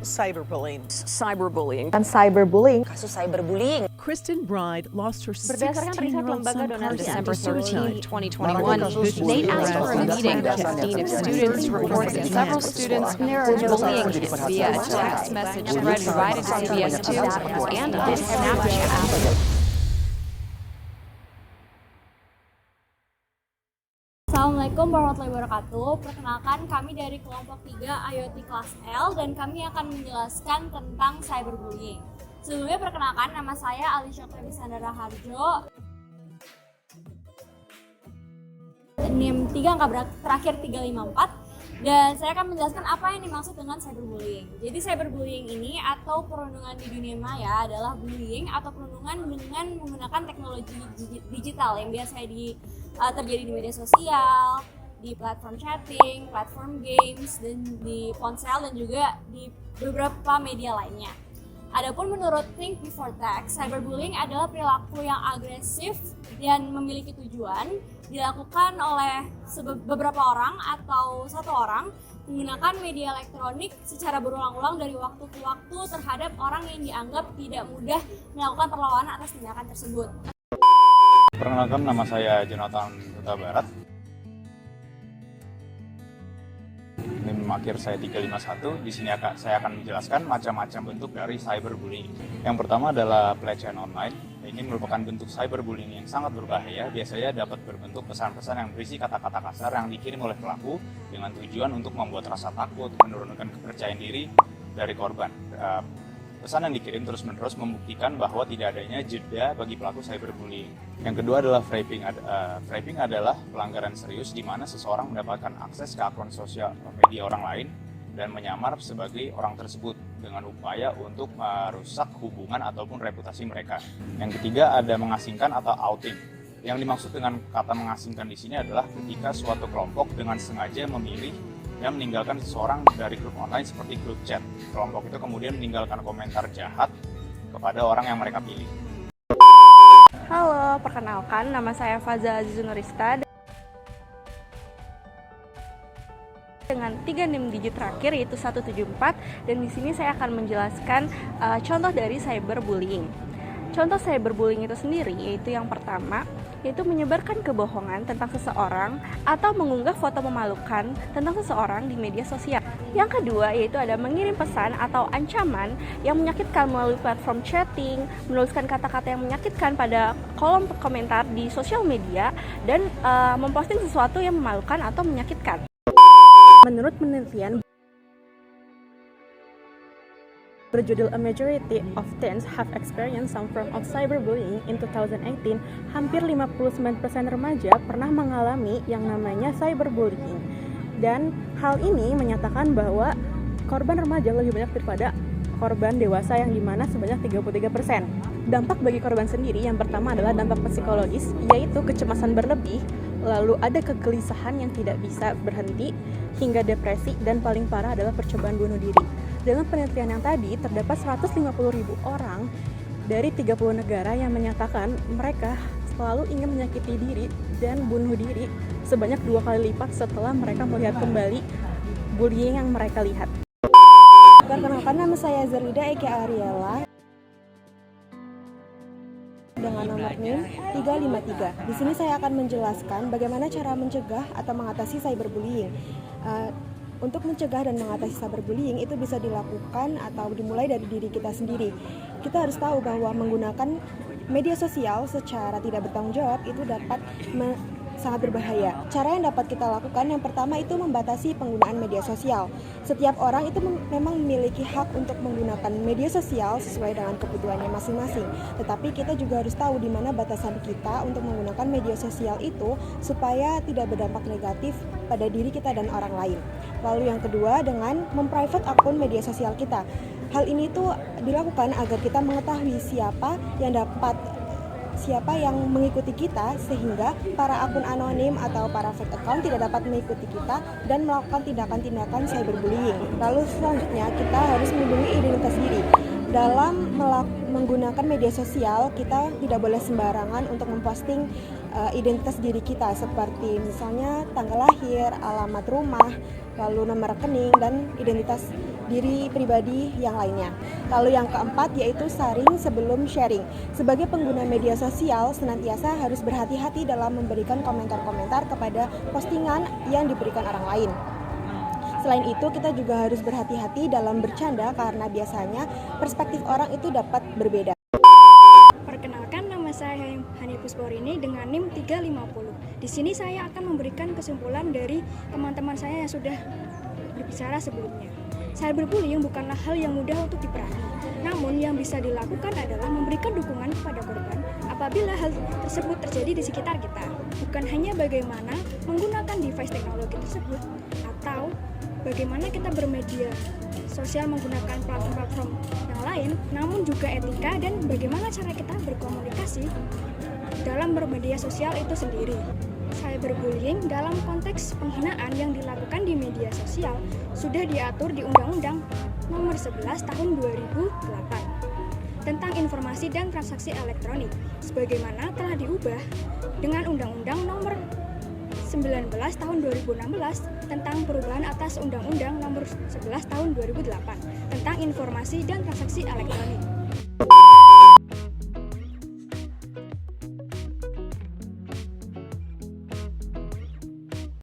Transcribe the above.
cyberbullying. Cyberbullying. Dan cyberbullying. Kasus cyberbullying. Kristen Bride lost her Berdasarkan riset 16-year-old lembaga son donasi Carson December to 13, suicide. 2021, Nate asked for a meeting with 15 of students to report that several students were bullying him via a text message thread provided to CBS2 and on Snapchat. Assalamualaikum warahmatullahi wabarakatuh. Perkenalkan, kami dari kelompok 3 IoT kelas L dan kami akan menjelaskan tentang cyberbullying. Sebelumnya perkenalkan, nama saya Alisha Sandara Harjo. NIM 3 angka terakhir 354 dan saya akan menjelaskan apa yang dimaksud dengan cyberbullying. Jadi cyberbullying ini atau perundungan di dunia maya adalah bullying atau perundungan dengan menggunakan teknologi digital yang biasa terjadi di media sosial, di platform chatting, platform games, dan di ponsel dan juga di beberapa media lainnya. Adapun menurut Think Before Tech, cyberbullying adalah perilaku yang agresif dan memiliki tujuan dilakukan oleh beberapa orang atau satu orang menggunakan media elektronik secara berulang-ulang dari waktu ke waktu terhadap orang yang dianggap tidak mudah melakukan perlawanan atas tindakan tersebut. Perkenalkan, nama saya Jonathan Huta Barat. NIM akhir saya 351. Di sini saya akan menjelaskan macam-macam bentuk dari cyberbullying. Yang pertama adalah pelecehan online. Ini merupakan bentuk cyberbullying yang sangat berbahaya. Biasanya dapat berbentuk pesan-pesan yang berisi kata-kata kasar yang dikirim oleh pelaku dengan tujuan untuk membuat rasa takut, menurunkan kepercayaan diri dari korban. Pesan yang dikirim terus-menerus membuktikan bahwa tidak adanya jeda bagi pelaku cyberbullying. Yang kedua adalah vaping. Vaping adalah pelanggaran serius di mana seseorang mendapatkan akses ke akun sosial media orang lain dan menyamar sebagai orang tersebut dengan upaya untuk merusak hubungan ataupun reputasi mereka. Yang ketiga ada mengasingkan atau outing. Yang dimaksud dengan kata mengasingkan di sini adalah ketika suatu kelompok dengan sengaja memilih dan meninggalkan seseorang dari grup online seperti grup chat. Kelompok itu kemudian meninggalkan komentar jahat kepada orang yang mereka pilih. Halo, perkenalkan nama saya Faza Azizunurista dengan 3 NIM digit terakhir yaitu 174 dan di sini saya akan menjelaskan contoh dari cyberbullying. Contoh cyberbullying itu sendiri yaitu yang pertama yaitu menyebarkan kebohongan tentang seseorang atau mengunggah foto memalukan tentang seseorang di media sosial. Yang kedua yaitu ada mengirim pesan atau ancaman yang menyakitkan melalui platform chatting, menuliskan kata-kata yang menyakitkan pada kolom komentar di sosial media, dan memposting sesuatu yang memalukan atau menyakitkan. Menurut penelitian berjudul A Majority of Teens Have Experienced Some Form of Cyberbullying in 2018, hampir 59% remaja pernah mengalami yang namanya cyberbullying. Dan hal ini menyatakan bahwa korban remaja lebih banyak daripada korban dewasa yang dimana sebanyak 33%. Dampak bagi korban sendiri yang pertama adalah dampak psikologis, yaitu kecemasan berlebih, lalu ada kegelisahan yang tidak bisa berhenti, hingga depresi, dan paling parah adalah percobaan bunuh diri. Dalam penelitian yang tadi, terdapat 150.000 orang dari 30 negara yang menyatakan mereka selalu ingin menyakiti diri dan bunuh diri sebanyak 2 kali lipat setelah mereka melihat kembali bullying yang mereka lihat. Perkenalkan, nama saya Zerlida Eke Ariela dengan nomor NIM 353. Di sini saya akan menjelaskan bagaimana cara mencegah atau mengatasi cyberbullying. Untuk mencegah dan mengatasi cyberbullying itu bisa dilakukan atau dimulai dari diri kita sendiri. Kita harus tahu bahwa menggunakan media sosial secara tidak bertanggung jawab itu dapat sangat berbahaya. Cara yang dapat kita lakukan yang pertama itu membatasi penggunaan media sosial. Setiap orang itu memang memiliki hak untuk menggunakan media sosial sesuai dengan kebutuhannya masing-masing. Tetapi kita juga harus tahu di mana batasan kita untuk menggunakan media sosial itu supaya tidak berdampak negatif pada diri kita dan orang lain. Lalu yang kedua dengan memprivate akun media sosial kita. Hal ini tuh dilakukan agar kita mengetahui siapa yang mengikuti kita sehingga para akun anonim atau para fake account tidak dapat mengikuti kita dan melakukan tindakan-tindakan cyberbullying. Lalu selanjutnya kita harus melindungi identitas diri. Dalam menggunakan media sosial, kita tidak boleh sembarangan untuk memposting identitas diri kita seperti misalnya tanggal lahir, alamat rumah, lalu nomor rekening dan identitas diri pribadi yang lainnya. Lalu yang keempat yaitu saring sebelum sharing. Sebagai pengguna media sosial, senantiasa harus berhati-hati dalam memberikan komentar-komentar kepada postingan yang diberikan orang lain. Selain itu, kita juga harus berhati-hati dalam bercanda karena biasanya perspektif orang itu dapat berbeda. Perkenalkan, nama saya Hani Pusporini dengan NIM 350. Di sini saya akan memberikan kesimpulan dari teman-teman saya yang sudah berbicara sebelumnya. Cyberbullying bukanlah hal yang mudah untuk diperangi. Namun yang bisa dilakukan adalah memberikan dukungan kepada korban apabila hal tersebut terjadi di sekitar kita. Bukan hanya bagaimana menggunakan device teknologi tersebut atau bagaimana kita bermedia sosial menggunakan platform-platform yang lain, namun juga etika dan bagaimana cara kita berkomunikasi dalam bermedia sosial itu sendiri. Cyberbullying dalam konteks penghinaan yang dilakukan di media sosial sudah diatur di Undang-Undang Nomor 11 Tahun 2008 tentang Informasi dan Transaksi Elektronik, sebagaimana telah diubah dengan Undang-Undang Nomor 19 Tahun 2016 tentang perubahan atas Undang-Undang Nomor 11 Tahun 2008 tentang Informasi dan Transaksi Elektronik.